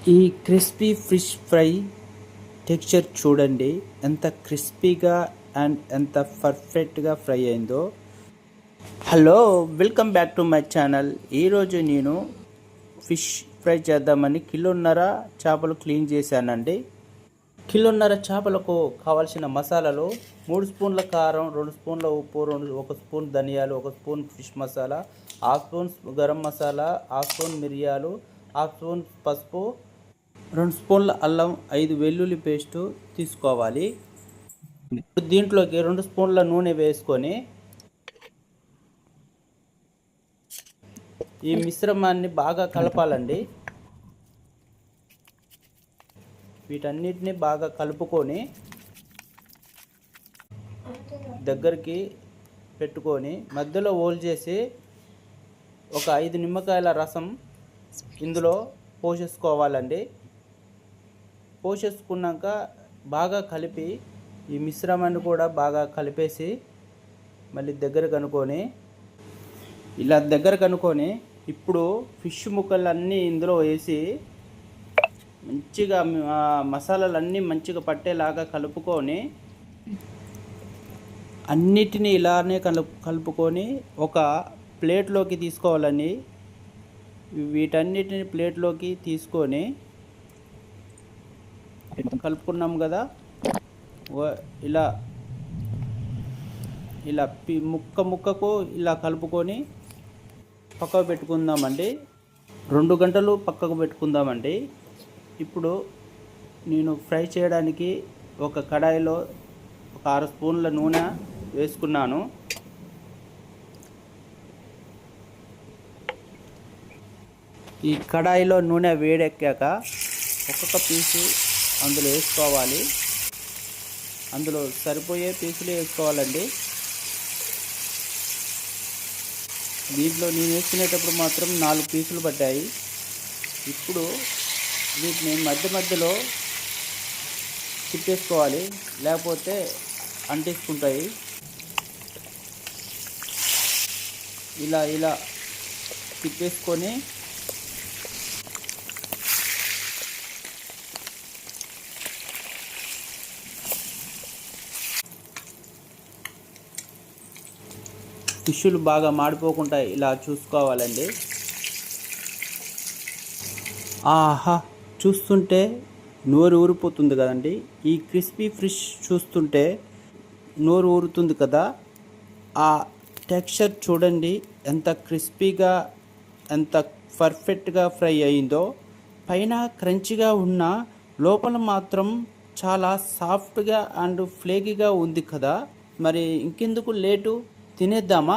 ఈ crispy fish fry texture చూడండి, ఎంత క్రిస్పీగా అండ్ ఎంత పర్ఫెక్ట్గా ఫ్రై అయిందో. Hello, welcome back to my channel. ఈరోజు నేను ఫిష్ ఫ్రై చేద్దామని కిలోన్నర చేపలు క్లీన్ చేశానండి. కిలోన్నర చేపలకు కావాల్సిన మసాలాలు: 3 స్పూన్ల కారం, 2 స్పూన్ల ఉప్పు, 1 స్పూన్ ధనియాలు, 1 spoon fish masala, 1/2 spoon garam masala, 1/2 spoon మిరియాలు, 1/2 స్పూన్ పసుపు, 2 స్పూన్ల అల్లం, 5 వెల్లుల్లి పేస్టు తీసుకోవాలి. ఇప్పుడు దీంట్లోకి 2 స్పూన్ల నూనె వేసుకొని ఈ మిశ్రమాన్ని బాగా కలపాలండి. వీటన్నిటిని బాగా కలుపుకొని దగ్గరికి పెట్టుకొని మధ్యలో హోల్ చేసి ఒక 5 నిమ్మకాయల రసం ఇందులో పోసేసుకోవాలండి. పోసేసుకున్నాక బాగా కలిపి ఈ మిశ్రమాన్ని కూడా బాగా కలిపేసి మళ్ళీ దగ్గర కనుక్కొని ఇలా దగ్గర కనుక్కొని ఇప్పుడు ఫిష్ ముక్కలన్నీ ఇందులో వేసి మంచిగా మసాలాలన్నీ మంచిగా పట్టేలాగా కలుపుకొని అన్నిటినీ ఇలానే కలుపుకొని ఒక ప్లేట్లోకి తీసుకోవాలని. వీటన్నిటిని ప్లేట్లోకి తీసుకొని కలుపుకున్నాం కదా, ఇలా ఇలా ముక్కకు ఇలా కలుపుకొని పక్కకు పెట్టుకుందామండి. 2 గంటలు పక్కకు పెట్టుకుందామండి. ఇప్పుడు నేను ఫ్రై చేయడానికి ఒక కడాయిలో ఒక 6 స్పూన్ల నూనె వేసుకున్నాను. ఈ కడాయిలో నూనె వేడెక్కాక ఒక్కొక్క పీసు అందులో వేసుకోవాలి. అందులో సరిపోయే పీసులు వేసుకోవాలండి. దీంట్లో నేను వేసుకునేటప్పుడు మాత్రం 4 పీసులు పడ్డాయి. ఇప్పుడు వీటిని మధ్యలో తిప్పేసుకోవాలి, లేకపోతే అంటేసుకుంటాయి. ఇలా తిప్పేసుకొని ఫిష్లు బాగా మాడిపోకుండా ఇలా చూసుకోవాలండి. ఆహా, చూస్తుంటే నోరు ఊరిపోతుంది కదండి. ఈ క్రిస్పీ ఫిష్ చూస్తుంటే నోరు ఊరుతుంది కదా. ఆ టెక్స్చర్ చూడండి, ఎంత క్రిస్పీగా ఎంత పర్ఫెక్ట్గా ఫ్రై అయిందో. పైన క్రంచిగా ఉన్న లోపల మాత్రం చాలా సాఫ్ట్గా అండ్ ఫ్లేకీగా ఉంది కదా. మరి ఇంకెందుకు లేటు, తినేద్దామా?